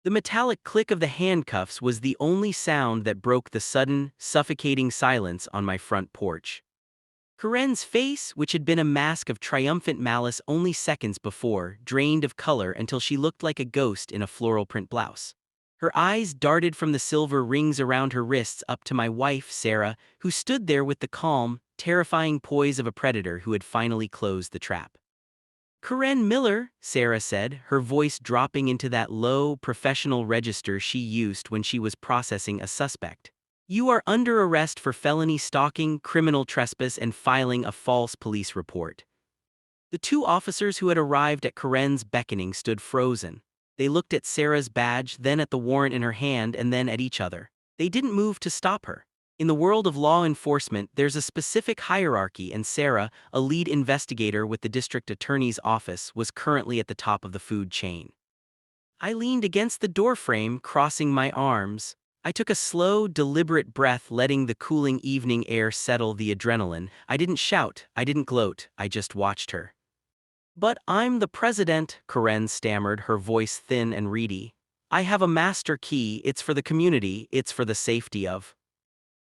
The metallic click of the handcuffs was the only sound that broke the sudden, suffocating silence on my front porch. Karen's face, which had been a mask of triumphant malice only seconds before, drained of color until she looked like a ghost in a floral print blouse. Her eyes darted from the silver rings around her wrists up to my wife, Sarah, who stood there with the calm, terrifying poise of a predator who had finally closed the trap. Karen Miller, Sarah said, her voice dropping into that low, professional register she used when she was processing a suspect. You are under arrest for felony stalking, criminal trespass, and filing a false police report. The two officers who had arrived at Karen's beckoning stood frozen. They looked at Sarah's badge, then at the warrant in her hand, and then at each other. They didn't move to stop her. In the world of law enforcement, there's a specific hierarchy, and Sarah, a lead investigator with the district attorney's office, was currently at the top of the food chain. I leaned against the doorframe, crossing my arms. I took a slow, deliberate breath, letting the cooling evening air settle the adrenaline. I didn't shout, I didn't gloat, I just watched her. But I'm the president, Karen stammered, her voice thin and reedy. I have a master key, it's for the community, it's for the safety of.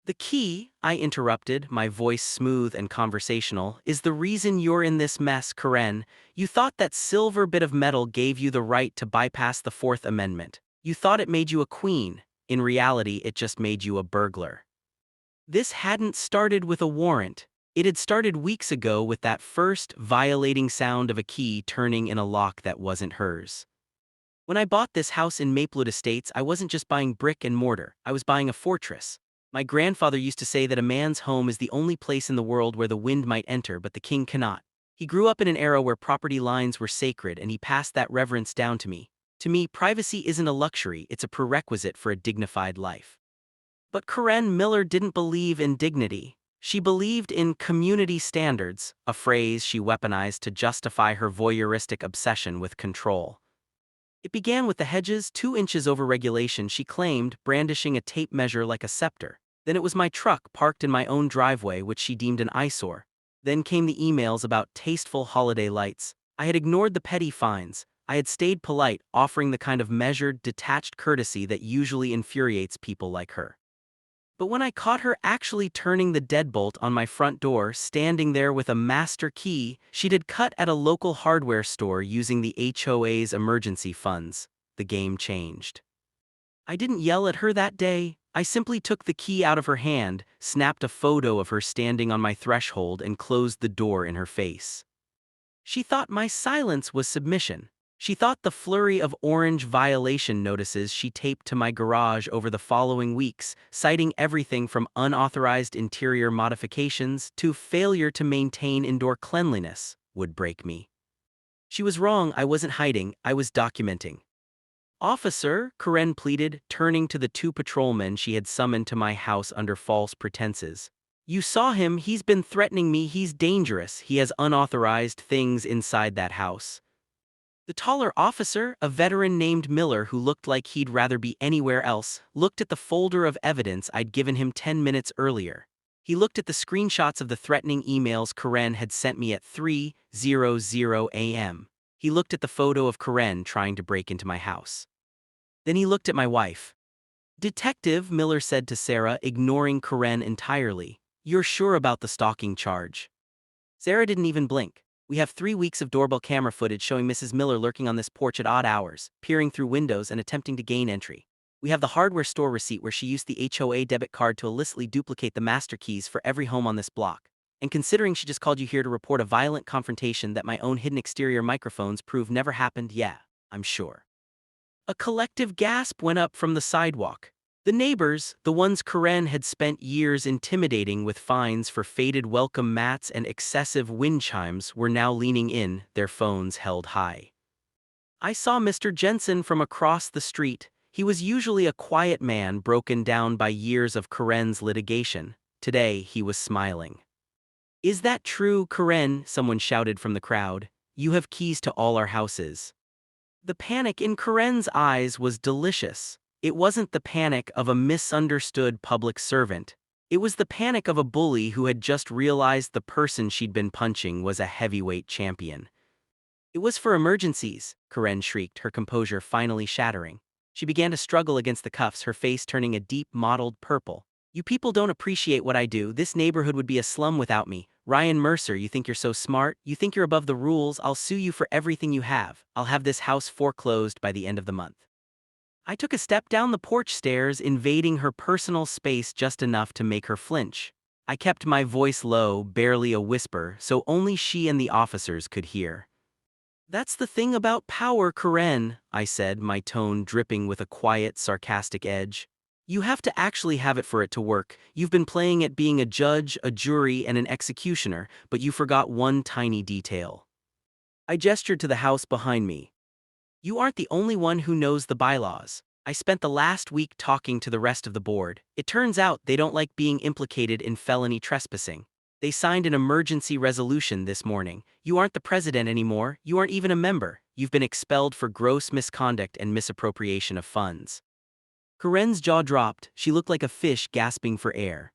The key, I interrupted, my voice smooth and conversational, is the reason you're in this mess, Karen. You thought that silver bit of metal gave you the right to bypass the Fourth Amendment. You thought it made you a queen. In reality, it just made you a burglar. This hadn't started with a warrant. It had started weeks ago with that first, violating sound of a key turning in a lock that wasn't hers. When I bought this house in Maplewood Estates, I wasn't just buying brick and mortar, I was buying a fortress. My grandfather used to say that a man's home is the only place in the world where the wind might enter but the king cannot. He grew up in an era where property lines were sacred, and he passed that reverence down to me. To me, privacy isn't a luxury, it's a prerequisite for a dignified life. But Karen Miller didn't believe in dignity. She believed in community standards, a phrase she weaponized to justify her voyeuristic obsession with control. It began with the hedges 2 inches over regulation, she claimed, brandishing a tape measure like a scepter. Then it was my truck parked in my own driveway, which she deemed an eyesore. Then came the emails about tasteful holiday lights. I had ignored the petty fines. I had stayed polite, offering the kind of measured, detached courtesy that usually infuriates people like her. But when I caught her actually turning the deadbolt on my front door, standing there with a master key she'd had cut at a local hardware store using the HOA's emergency funds, the game changed. I didn't yell at her that day. I simply took the key out of her hand, snapped a photo of her standing on my threshold, and closed the door in her face. She thought my silence was submission. She thought the flurry of orange violation notices she taped to my garage over the following weeks, citing everything from unauthorized interior modifications to failure to maintain indoor cleanliness, would break me. She was wrong, I wasn't hiding, I was documenting. Officer, Karen pleaded, turning to the 2 patrolmen she had summoned to my house under false pretenses. You saw him, he's been threatening me, he's dangerous, he has unauthorized things inside that house. The taller officer, a veteran named Miller who looked like he'd rather be anywhere else, looked at the folder of evidence I'd given him 10 minutes earlier. He looked at the screenshots of the threatening emails Karen had sent me at 3:00 a.m. He looked at the photo of Karen trying to break into my house. Then he looked at my wife. Detective, Miller said to Sarah, ignoring Karen entirely. You're sure about the stalking charge? Sarah didn't even blink. We have 3 weeks of doorbell camera footage showing Mrs. Miller lurking on this porch at odd hours, peering through windows and attempting to gain entry. We have the hardware store receipt where she used the HOA debit card to illicitly duplicate the master keys for every home on this block. And considering she just called you here to report a violent confrontation that my own hidden exterior microphones prove never happened, yeah, I'm sure. A collective gasp went up from the sidewalk. The neighbors, the ones Karen had spent years intimidating with fines for faded welcome mats and excessive wind chimes, were now leaning in, their phones held high. I saw Mr. Jensen from across the street. He was usually a quiet man broken down by years of Karen's litigation. Today, he was smiling. Is that true, Karen? Someone shouted from the crowd. You have keys to all our houses. The panic in Karen's eyes was delicious. It wasn't the panic of a misunderstood public servant. It was the panic of a bully who had just realized the person she'd been punching was a heavyweight champion. It was for emergencies, Karen shrieked, her composure finally shattering. She began to struggle against the cuffs, her face turning a deep mottled purple. You people don't appreciate what I do. This neighborhood would be a slum without me. Ryan Mercer, you think you're so smart? You think you're above the rules? I'll sue you for everything you have. I'll have this house foreclosed by the end of the month. I took a step down the porch stairs, invading her personal space just enough to make her flinch. I kept my voice low, barely a whisper, so only she and the officers could hear. That's the thing about power, Karen, I said, my tone dripping with a quiet, sarcastic edge. You have to actually have it for it to work. You've been playing at being a judge, a jury, and an executioner, but you forgot one tiny detail. I gestured to the house behind me. You aren't the only one who knows the bylaws. I spent the last week talking to the rest of the board. It turns out they don't like being implicated in felony trespassing. They signed an emergency resolution this morning. You aren't the president anymore. You aren't even a member. You've been expelled for gross misconduct and misappropriation of funds. Karen's jaw dropped. She looked like a fish gasping for air.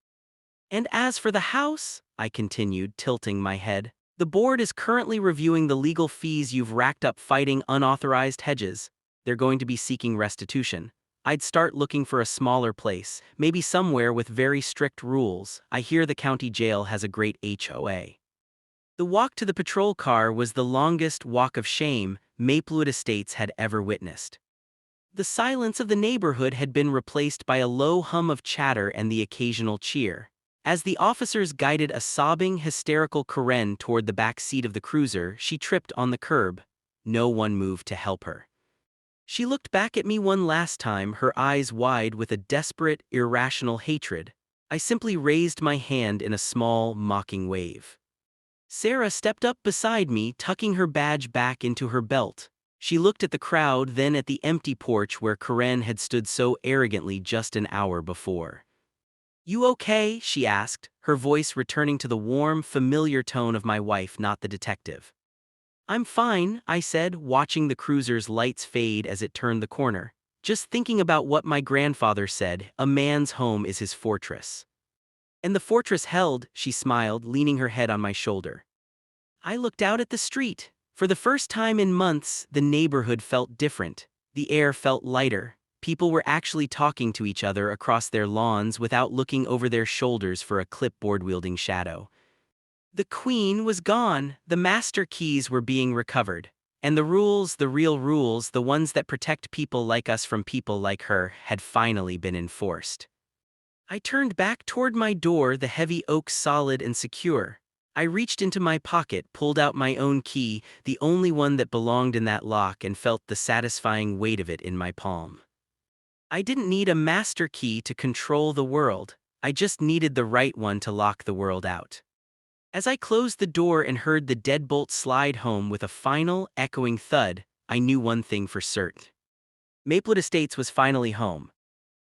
And as for the house, I continued, tilting my head, the board is currently reviewing the legal fees you've racked up fighting unauthorized hedges. They're going to be seeking restitution. I'd start looking for a smaller place, maybe somewhere with very strict rules. I hear the county jail has a great HOA. The walk to the patrol car was the longest walk of shame Maplewood Estates had ever witnessed. The silence of the neighborhood had been replaced by a low hum of chatter and the occasional cheer. As the officers guided a sobbing, hysterical Karen toward the back seat of the cruiser, she tripped on the curb. No one moved to help her. She looked back at me one last time, her eyes wide with a desperate, irrational hatred. I simply raised my hand in a small, mocking wave. Sarah stepped up beside me, tucking her badge back into her belt. She looked at the crowd, then at the empty porch where Karen had stood so arrogantly just an hour before. You okay? She asked, her voice returning to the warm, familiar tone of my wife, not the detective. I'm fine, I said, watching the cruiser's lights fade as it turned the corner. Just thinking about what my grandfather said, a man's home is his fortress. And the fortress held, she smiled, leaning her head on my shoulder. I looked out at the street. For the first time in months, the neighborhood felt different. The air felt lighter. People were actually talking to each other across their lawns without looking over their shoulders for a clipboard-wielding shadow. The queen was gone, the master keys were being recovered, and the rules, the real rules, the ones that protect people like us from people like her, had finally been enforced. I turned back toward my door, the heavy oak solid and secure. I reached into my pocket, pulled out my own key, the only one that belonged in that lock, and felt the satisfying weight of it in my palm. I didn't need a master key to control the world. I just needed the right one to lock the world out. As I closed the door and heard the deadbolt slide home with a final, echoing thud, I knew one thing for certain. Maplewood Estates was finally home.